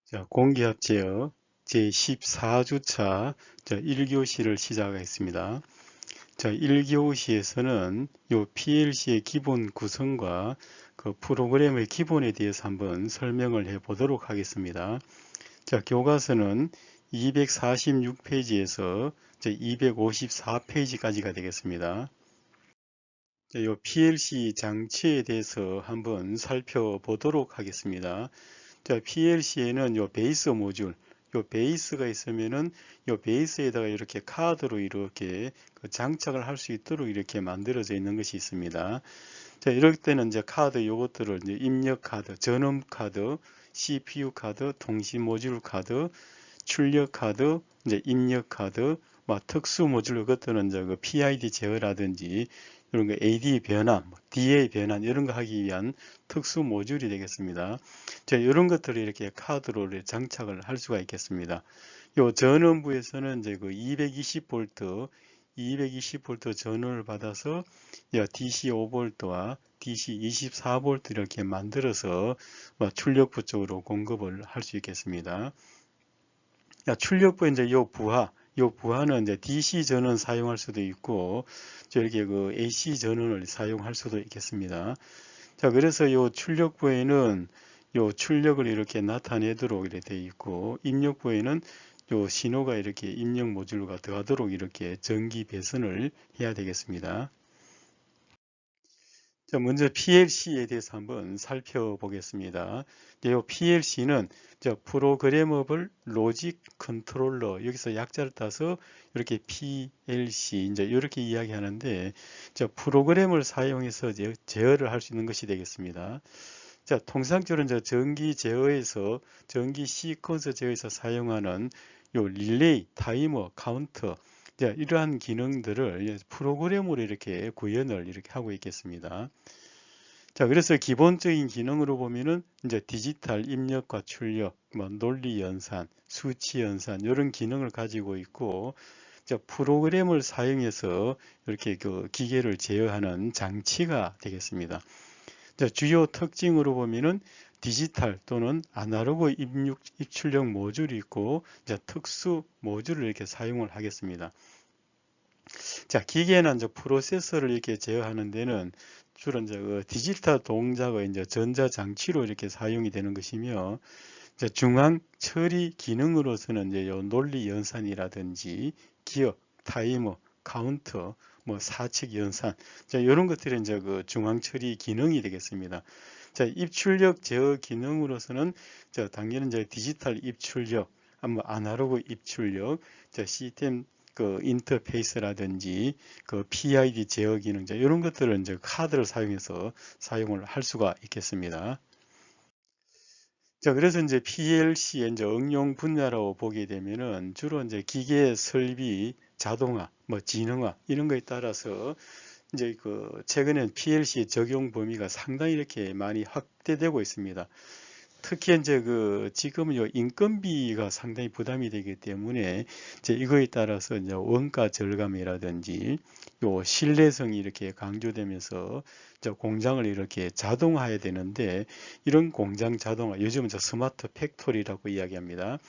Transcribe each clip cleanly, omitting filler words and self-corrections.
자, 공기압제어 제14주차 1교시를 시작하겠습니다. 자, 1교시에서는 요 PLC의 기본 구성과 그 프로그램의 기본에 대해서 한번 설명을 해 보도록 하겠습니다. 자, 교과서는 246페이지에서 254페이지까지가 되겠습니다. 자, 요 PLC 장치에 대해서 한번 살펴보도록 하겠습니다. 자, PLC에는 요 베이스 모듈, 요 베이스가 있으면은 요 베이스에다가 이렇게 카드로 이렇게 장착을 할 수 있도록 이렇게 만들어져 있는 것이 있습니다. 자, 이럴 때는 이제 카드 요것들을 이제 입력 카드, 전원 카드, CPU 카드, 통신 모듈 카드, 출력 카드, 이제 입력 카드, 특수 모듈 것들은 이제 그 PID 제어라든지 이런 거 AD 변환, DA 변환 이런 거 하기 위한 특수 모듈이 되겠습니다. 자, 이런 것들을 이렇게 카드로 장착을 할 수가 있겠습니다. 요 전원부에서는 이제 그 220V 전원을 받아서 DC 5V와 DC 24V 이렇게 만들어서 출력부 쪽으로 공급을 할 수 있겠습니다. 출력부에 이제 요 부하는 이제 DC 전원 사용할 수도 있고, 이렇게 그 AC 전원을 사용할 수도 있겠습니다. 자, 그래서 요 출력부에는 요 출력을 이렇게 나타내도록 이렇게 되어 있고, 입력부에는 요 신호가 이렇게 입력 모듈과 들어가도록 이렇게 전기 배선을 해야 되겠습니다. 자, 먼저 PLC에 대해서 한번 살펴보겠습니다. 이 PLC는 프로그래머블 로직 컨트롤러, 여기서 약자를 따서 이렇게 PLC 이제 이렇게 이야기하는데, 프로그램을 사용해서 제어를 할 수 있는 것이 되겠습니다. 자, 통상적으로 전기 제어에서 전기 시퀀서 제어에서 사용하는 요 릴레이, 타이머, 카운터, 이러한 기능들을 프로그램으로 이렇게 구현을 이렇게 하고 있겠습니다. 자, 그래서 기본적인 기능으로 보면은 이제 디지털 입력과 출력, 논리 연산, 수치 연산 이런 기능을 가지고 있고, 프로그램을 사용해서 이렇게 그 기계를 제어하는 장치가 되겠습니다. 주요 특징으로 보면은 디지털 또는 아날로그 입출력 모듈이 있고, 특수 모듈을 이렇게 사용을 하겠습니다. 자, 기계는 이제 프로세서를 이렇게 제어하는 데는 주로 이제 그 디지털 동작의 이제 전자장치로 이렇게 사용이 되는 것이며, 이제 중앙 처리 기능으로서는 이제 요 논리 연산이라든지 기억, 타이머, 카운터, 사칙 연산, 자, 이런 것들이 이제 그 중앙 처리 기능이 되겠습니다. 자, 입출력 제어 기능으로서는 당연히 이제 디지털 입출력, 아날로그 입출력, 시스템 그 인터페이스라든지 그 PID 제어 기능, 이런 것들을 이제 카드를 사용해서 사용을 할 수가 있겠습니다. 자, 그래서 이제 PLC의 이제 응용 분야라고 보게 되면은 주로 이제 기계 설비, 자동화, 지능화 이런 거에 따라서 이제 그 최근에 PLC의 적용 범위가 상당히 이렇게 많이 확대되고 있습니다. 특히 이제 그 지금은 요 인건비가 상당히 부담이 되기 때문에 이제 이거에 따라서 이제 원가 절감이라든지 요 신뢰성이 이렇게 강조되면서 이제 공장을 이렇게 자동화해야 되는데, 이런 공장 자동화, 요즘은 저 스마트 팩토리라고 이야기합니다.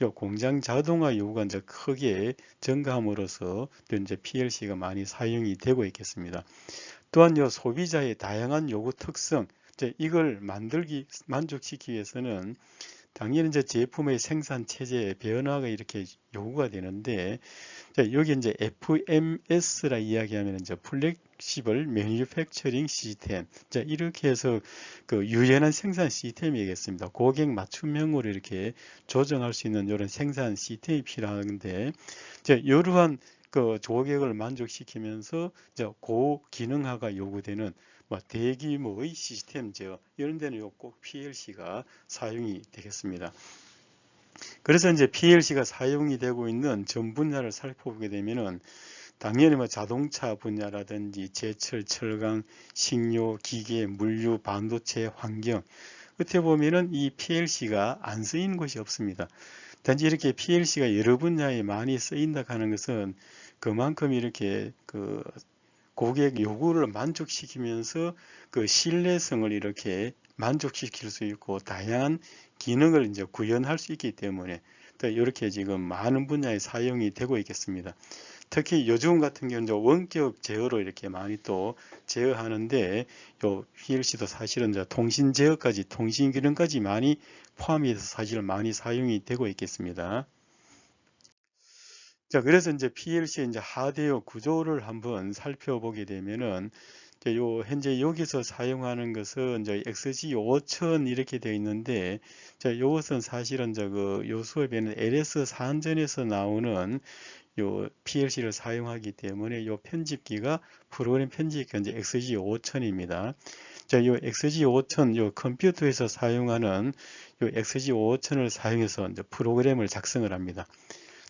요 공장 자동화 요구가 이제 크게 증가함으로써 이제 PLC가 많이 사용이 되고 있겠습니다. 또한 요 소비자의 다양한 요구 특성, 이걸 만족시키기 위해서는 당연히 이제 제품의 생산 체제의 변화가 이렇게 요구가 되는데, 여기 이제 FMS라 이야기하면 이제 플렉시블 매니팩처링 시스템, 이렇게 해서 그 유연한 생산 시스템이겠습니다. 고객 맞춤형으로 이렇게 조정할 수 있는 이런 생산 시스템이 필요한데, 이러한 그 고객을 만족시키면서 고기능화가 요구되는 대규모의 시스템 제어, 이런 데는 꼭 PLC가 사용이 되겠습니다. 그래서 이제 PLC가 사용이 되고 있는 전 분야를 살펴보게 되면은 당연히 자동차 분야라든지 제철, 철강, 식료, 기계, 물류, 반도체, 환경, 끝에 보면은 이 PLC가 안 쓰이는 곳이 없습니다. 단지 이렇게 PLC가 여러 분야에 많이 쓰인다 하는 것은 그만큼 이렇게 그 고객 요구를 만족시키면서 그 신뢰성을 이렇게 만족시킬 수 있고 다양한 기능을 이제 구현할 수 있기 때문에 또 이렇게 지금 많은 분야에 사용이 되고 있겠습니다. 특히 요즘 같은 경우는 원격 제어로 이렇게 많이 또 제어하는데 요 PLC도 사실은 통신 제어까지 통신 기능까지 많이 포함해서 사실 많이 사용이 되고 있겠습니다. 자, 그래서 이제 PLC의 이제 하드웨어 구조를 한번 살펴보게 되면은 이제 요 현재 여기서 사용하는 것은 이제 XG5000 이렇게 되어 있는데, 자, 이것은 사실은 요 수업에는 LS 산전에서 나오는 요 PLC를 사용하기 때문에 요 편집기가 프로그램 편집기가 이제 XG5000입니다. 자, 요 XG5000 요 컴퓨터에서 사용하는 요 XG5000을 사용해서 이제 프로그램을 작성을 합니다.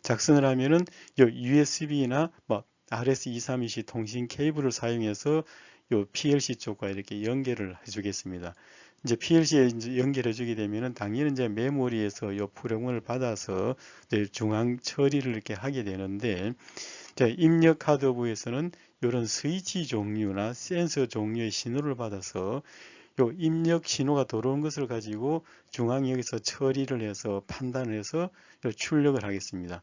작성을 하면은 요 USB나 뭐 RS232C 통신 케이블을 사용해서 요 PLC 쪽과 이렇게 연결을 해주겠습니다. 이제 PLC에 이제 연결해 주게 되면은 당연히 이제 메모리에서 요 프로그램을 받아서 이제 중앙 처리를 이렇게 하게 되는데, 자, 입력 하드부에서는 이런 스위치 종류나 센서 종류의 신호를 받아서 요 입력 신호가 들어온 것을 가지고 중앙역에서 처리를 해서 판단을 해서 출력을 하겠습니다.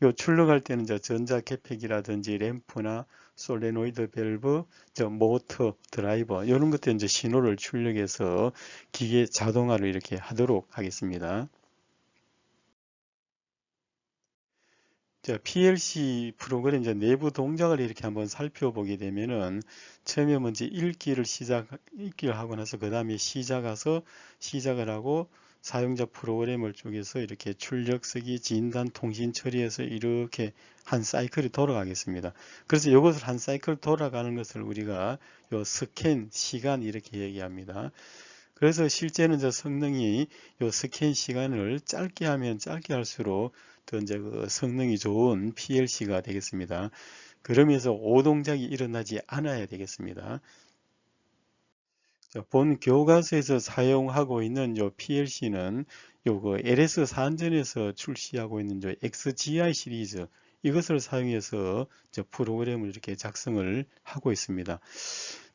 요 출력할 때는 전자 개폐기라든지 램프나 솔레노이드 밸브, 모터, 드라이버 이런 것들 이제 신호를 출력해서 기계 자동화를 이렇게 하도록 하겠습니다. 자, PLC 프로그램 이제 내부 동작을 이렇게 한번 살펴보게 되면은 처음에 먼저 읽기를 하고 나서 그 다음에 시작을 하고 사용자 프로그램을 쪽에서 이렇게 출력, 쓰기, 진단, 통신 처리해서 이렇게 한 사이클이 돌아가겠습니다. 그래서 이것을 한 사이클 돌아가는 것을 우리가 요 스캔 시간 이렇게 얘기합니다. 그래서 실제는 성능이 요 스캔 시간을 짧게 하면 짧게 할수록 더 이제 그 성능이 좋은 PLC가 되겠습니다. 그러면서 오동작이 일어나지 않아야 되겠습니다. 본 교과서에서 사용하고 있는 요 PLC는 요거 LS 산전에서 출시하고 있는 요 XGI 시리즈 이것을 사용해서 프로그램을 이렇게 작성을 하고 있습니다.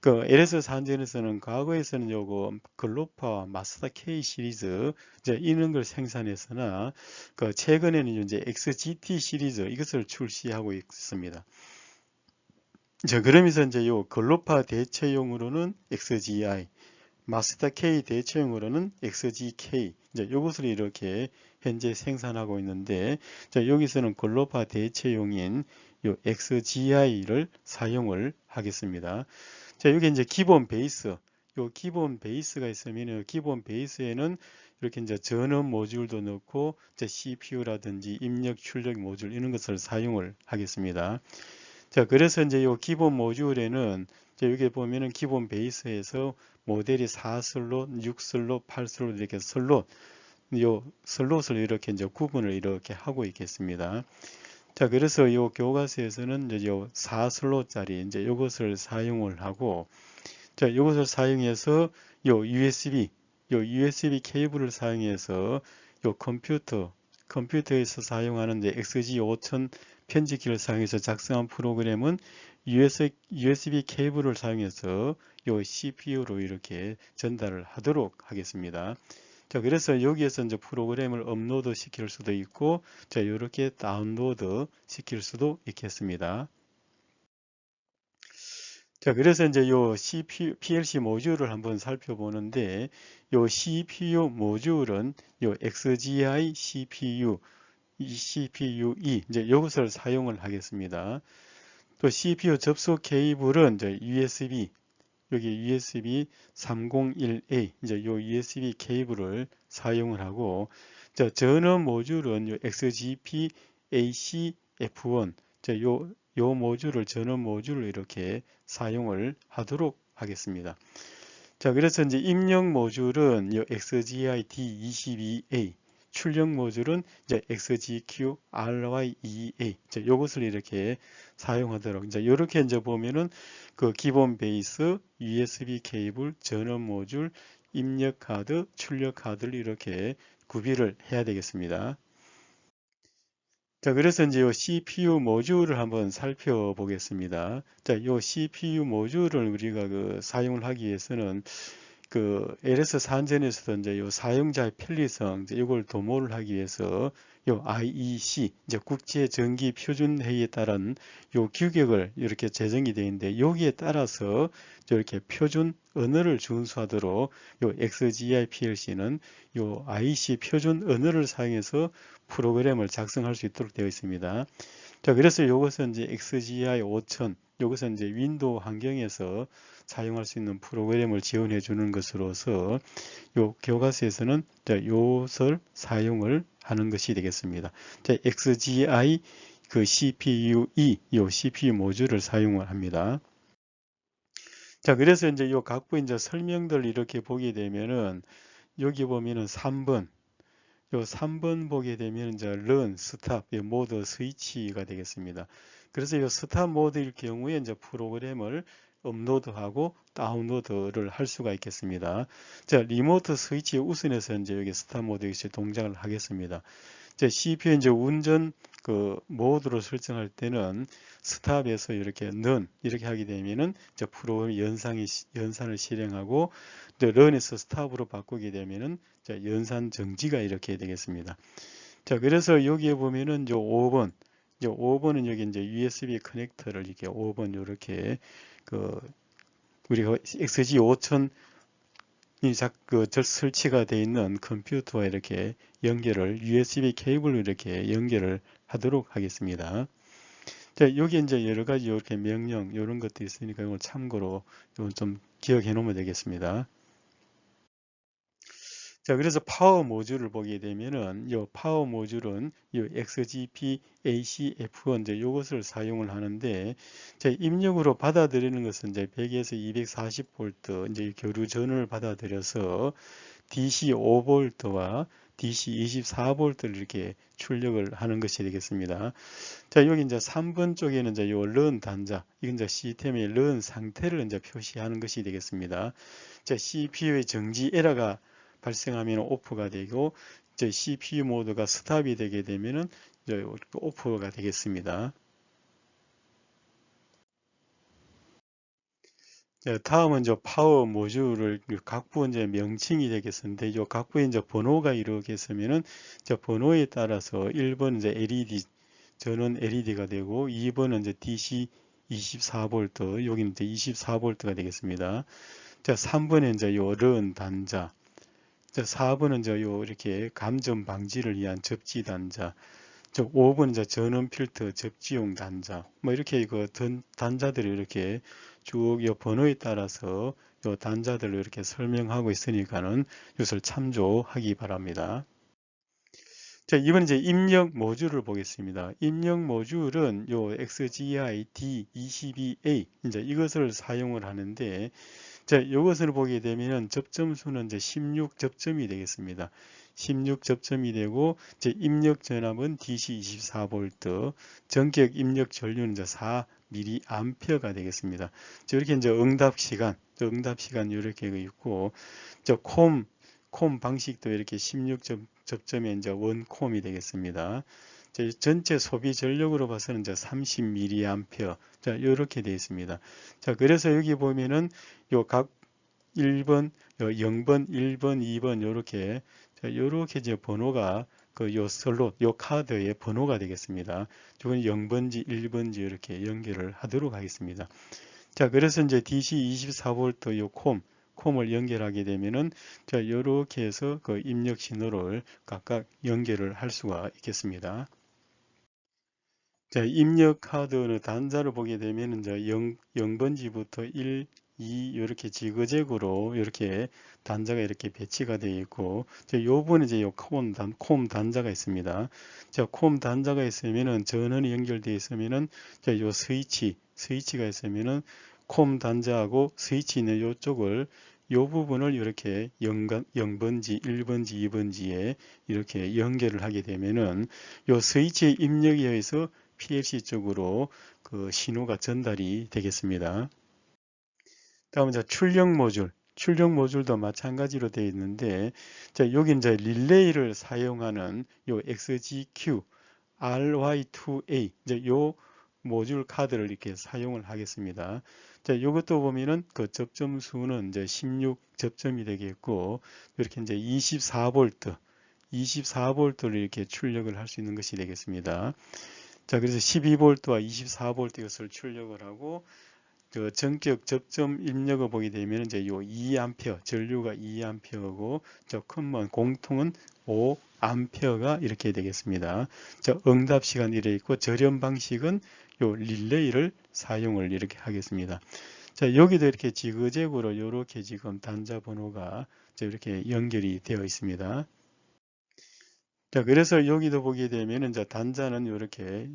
그 LS 산전에서는 과거에서는 요거 글로파 마스터 K 시리즈 이런 걸 생산했으나 그 최근에는 이제 XGT 시리즈 이것을 출시하고 있습니다. 그러면서 이제 요 글로파 대체용으로는 XGI, 마스터 K 대체용으로는 XGK 이제 요것을 이렇게 현재 생산하고 있는데, 자, 여기서는 글로파 대체용인 요 XGI를 사용을 하겠습니다. 자, 여기 이제 기본 베이스, 요 기본 베이스가 있으면 기본 베이스에는 이렇게 이제 전원 모듈도 넣고 CPU라든지 입력 출력 모듈 이런 것을 사용을 하겠습니다. 자, 그래서 이제 요 기본 모듈에는 여기 보면은 기본 베이스에서 모델이 4슬롯, 6슬롯, 8슬롯 이렇게 슬롯을 이렇게 이제 구분을 이렇게 하고 있겠습니다. 자, 그래서 요 교과서에서는 이제 요 4슬롯짜리 이제 요것을 사용을 하고, 자, 요것을 사용해서 요 USB 케이블을 사용해서 요 컴퓨터에서 사용하는 이제 XG5000 편집기를 사용해서 작성한 프로그램은 USB 케이블을 사용해서 요 CPU로 이렇게 전달을 하도록 하겠습니다. 자, 그래서 여기에서 이제 프로그램을 업로드 시킬 수도 있고, 자, 이렇게 다운로드 시킬 수도 있겠습니다. 자, 그래서 이제 요 PLC 모듈을 한번 살펴보는데, 요 CPU 모듈은 요 XGI CPU, CPUE, 이제 이것을 사용을 하겠습니다. 또 CPU 접속 케이블은 이제 여기 USB 301A, 이제 요 USB 케이블을 사용을 하고, 자, 전원 모듈은 요 XGP AC-F1, 요 모듈을 전원 모듈을 이렇게 사용을 하도록 하겠습니다. 자, 그래서 이제 입력 모듈은 요 XGI D22A, 출력 모듈은 이제 XGQ RYEA, 요것을 이렇게 사용하도록 이제 이렇게 이제 보면은 그 기본 베이스, USB 케이블, 전원 모듈, 입력 카드, 출력 카드를 이렇게 구비를 해야 되겠습니다. 자, 그래서 이제 요 CPU 모듈을 한번 살펴보겠습니다. 자, 요 CPU 모듈을 우리가 사용을 하기 위해서는 LS 산전에서도 이제 요 사용자의 편리성, 이제 이걸 도모를 하기 위해서 요 IEC, 이제 국제 전기 표준 회의에 따른 요 규격을 이렇게 제정이 되어 있는데, 여기에 따라서 이렇게 표준 언어를 준수하도록 요 XGI PLC는 요 IEC 표준 언어를 사용해서 프로그램을 작성할 수 있도록 되어 있습니다. 자, 그래서 이것은 이제 XGI 5000, 이것은 이제 윈도우 환경에서 사용할 수 있는 프로그램을 지원해 주는 것으로서 요 교과서에서는 요것을 사용을 하는 것이 되겠습니다. 자, XGI CPU2, 요 CPU 모듈을 사용을 합니다. 자, 그래서 이제 요 각부 이제 설명들 이렇게 보게 되면은 여기 보면은 3번, 요 3번 보게 되면 이제 run, stop, 모드 스위치가 되겠습니다. 그래서 이 스탑 모드일 경우에 이제 프로그램을 업로드하고 다운로드를 할 수가 있겠습니다. 자, 리모트 스위치 우선해서 이제 여기 스탑 모드 역시 동작을 하겠습니다. 자, CPU 이제 운전 모드로 설정할 때는 스탑에서 이렇게 none 이렇게 하게 되면은 이제 프로그램 연산을 실행하고, 이제 run에서 스탑으로 바꾸게 되면은 연산 정지가 이렇게 되겠습니다. 자, 그래서 여기에 보면은 요 5번, 이제 5번은 여기 이제 USB 커넥터를 이렇게 5번 이렇게 우리가 XG5000이 설치가 되어 있는 컴퓨터와 이렇게 연결을 USB 케이블로 이렇게 연결을 하도록 하겠습니다. 자, 여기 이제 여러 가지 이렇게 명령 이런 것도 있으니까 이걸 참고로 좀 기억해 놓으면 되겠습니다. 자, 그래서 파워 모듈을 보게 되면은 이 파워 모듈은 이 XGP ACF 이제 이것을 사용을 하는데, 자, 입력으로 받아들이는 것은 이제 100에서 240V 이제 교류 전원을 받아들여서 DC 5V와 DC 24V를 이렇게 출력을 하는 것이 되겠습니다. 자, 여기 이제 3번 쪽에는 이제 요 런 단자, 이건 이제 시스템의 런 상태를 이제 표시하는 것이 되겠습니다. 자, CPU의 정지 에러가 발생하면 오프가 되고, 이제 CPU 모드가 스탑이 되게 되면은 이제 오프가 되겠습니다. 네, 다음은 이제 파워 모듈을 각부 이제 명칭이 되겠는데, 이 각부의 이제 번호가 이루어졌으면은 이제 번호에 따라서 1번 이제 LED 전원 LED가 되고, 2번은 이제 DC 24V, 여기는 이제 24V가 되겠습니다. 자, 3번에 이제 요 런 단자, 자, 4번은 이제 요 이렇게 감전 방지를 위한 접지 단자, 5번 이제 전원 필터 접지용 단자, 뭐 이렇게 단자들이 이렇게 쭉 이 번호에 따라서 요 단자들을 이렇게 설명하고 있으니까는 이것을 참조하기 바랍니다. 자, 이번 이제 입력 모듈을 보겠습니다. 입력 모듈은 요 XGI D22A 이제 이것을 사용을 하는데, 자, 이것을 보게 되면 접점수는 이제 16접점이 되겠습니다. 16접점이 되고, 이제 입력 전압은 DC24V, 전격 입력 전류는 이제 4mA가 되겠습니다. 이렇게 이제 응답 시간 이렇게 있고, 콤 방식도 이렇게 16접점의 이제 원콤이 되겠습니다. 전체 소비 전력으로 봐서는 이제 30mA, 자, 이렇게 되어 있습니다. 자, 그래서 여기 보면은 요 각 1번, 0번, 1번, 2번 요렇게, 자, 요렇게 이제 번호가 요 슬롯, 요 카드의 번호가 되겠습니다. 이건 0번지, 1번지 이렇게 연결을 하도록 하겠습니다. 자, 그래서 이제 DC24V 요 콤을 연결하게 되면은, 자, 요렇게 해서 입력 신호를 각각 연결을 할 수가 있겠습니다. 자, 입력 카드의 단자를 보게 되면 이제 0번지부터 1, 2 이렇게 지그재그로 이렇게 단자가 이렇게 배치가 되어 있고, 요번에 이제 콤 단자가 있습니다. 자, 콤 단자가 있으면은 전원이 연결되어 있으면은 요 스위치가 있으면은 콤 단자하고 스위치 있는 요쪽을 요 부분을 이렇게 0번지, 1번지, 2번지에 이렇게 연결을 하게 되면은 요 스위치 입력에 의해서 PLC 쪽으로 신호가 전달이 되겠습니다. 다음 이제 출력 모듈도 마찬가지로 되어 있는데, 자, 여기 이제 릴레이를 사용하는 요 XGQ RY2A 이제 요 모듈 카드를 이렇게 사용을 하겠습니다. 자, 이것도 보면은 그 접점 수는 이제 16 접점이 되겠고 이렇게 이제 24V를 이렇게 출력을 할 수 있는 것이 되겠습니다. 자, 그래서 12V와 24V 이것을 출력을 하고 그 전격 접점 입력을 보게 되면 이제 요 2A 전류가 2A고 저 컨먼 공통은 5A가 이렇게 되겠습니다. 저 응답 시간 이래 있고 절연 방식은 요 릴레이를 사용을 이렇게 하겠습니다. 자, 여기도 이렇게 지그재그로 이렇게 지금 단자 번호가 이렇게 연결이 되어 있습니다. 자, 그래서 여기도 보게 되면 이제 단자는 이렇게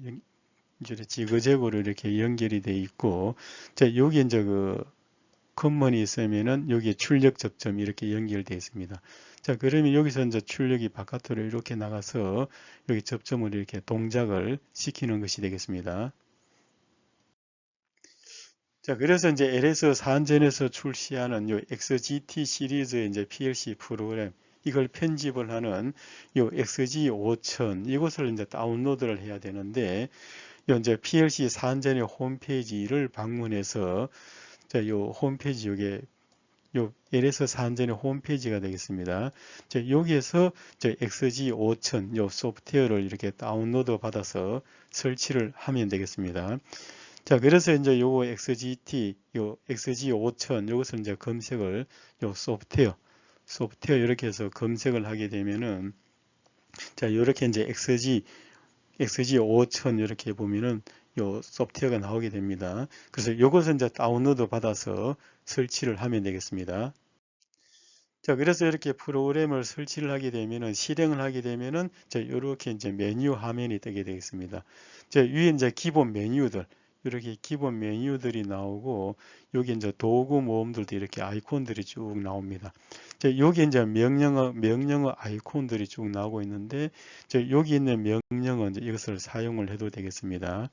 지그재그로 이렇게 연결이 되어 있고, 자, 여기 이제 그 컨먼이 있으면은 여기에 출력 접점이 이렇게 연결되어 있습니다. 자, 그러면 여기서 이제 출력이 바깥으로 이렇게 나가서 여기 접점을 이렇게 동작을 시키는 것이 되겠습니다. 자, 그래서 이제 LS 사안전에서 출시하는 요 XGT 시리즈의 이제 PLC 프로그램, 이걸 편집을 하는 요 XG5000 이것을 이제 다운로드를 해야 되는데, 요 이제 PLC 사안전의 홈페이지를 방문해서 자, 요 홈페이지 요게 요 LS 사안전의 홈페이지가 되겠습니다. 자, 여기에서 저 XG5000 요 소프트웨어를 이렇게 다운로드 받아서 설치를 하면 되겠습니다. 자, 그래서 이제 요 XGT, 요 XG5000 요것을 이제 검색을 요 소프트웨어 이렇게 해서 검색을 하게 되면은 자, 이렇게 이제 XG5000 이렇게 보면은 요 소프트웨어가 나오게 됩니다. 그래서 요것을 이제 다운로드 받아서 설치를 하면 되겠습니다. 자, 그래서 이렇게 프로그램을 설치를 하게 되면은 실행을 하게 되면은 자, 이렇게 이제 메뉴 화면이 뜨게 되겠습니다. 자, 위에 이제 기본 메뉴들 이렇게 기본 메뉴들이 나오고 여기 이제 도구 모음들도 이렇게 아이콘들이 쭉 나옵니다. 자, 여기 이제 명령어 아이콘들이 쭉 나오고 있는데 자, 여기 있는 명령어 이제 이것을 사용을 해도 되겠습니다.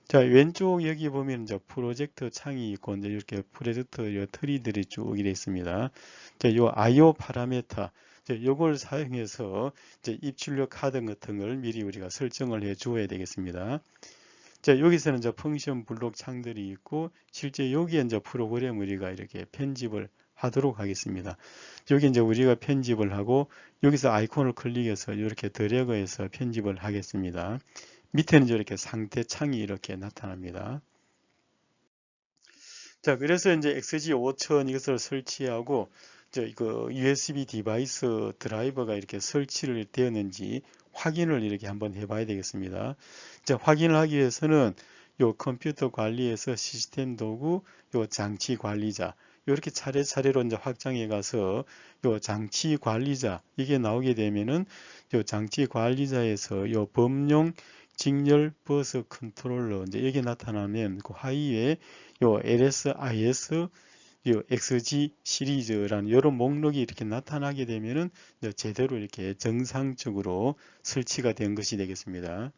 자, 왼쪽 여기 보면 이제 프로젝트 창이 있고 이제 이렇게 프로젝트 트리들이 쭉 이렇게 있습니다. 자, 요 IO 파라메터 요걸 사용해서 이제 입출력 카드 같은 걸 미리 우리가 설정을 해 주어야 되겠습니다. 자, 여기서는 이제 펑션 블록 창들이 있고 실제 여기에 이제 프로그램 우리가 이렇게 편집을 하도록 하겠습니다. 여기 이제 우리가 편집을 하고 여기서 아이콘을 클릭해서 이렇게 드래그해서 편집을 하겠습니다. 밑에는 이렇게 상태 창이 이렇게 나타납니다. 자, 그래서 이제 XG5000 이것을 설치하고 그 USB 디바이스 드라이버가 이렇게 설치를 되었는지 확인을 이렇게 한번 해봐야 되겠습니다. 자, 확인을 하기 위해서는 요 컴퓨터 관리에서 시스템 도구, 요 장치 관리자 이렇게 차례차례로 이제 확장해 가서 요 장치 관리자 이게 나오게 되면은 요 장치 관리자에서 요 범용 직렬 버스 컨트롤러 이제 여기 나타나면 그 하위에 요 LSIS 요 XG 시리즈라는 이런 목록이 이렇게 나타나게 되면은 제대로 이렇게 정상적으로 설치가 된 것이 되겠습니다.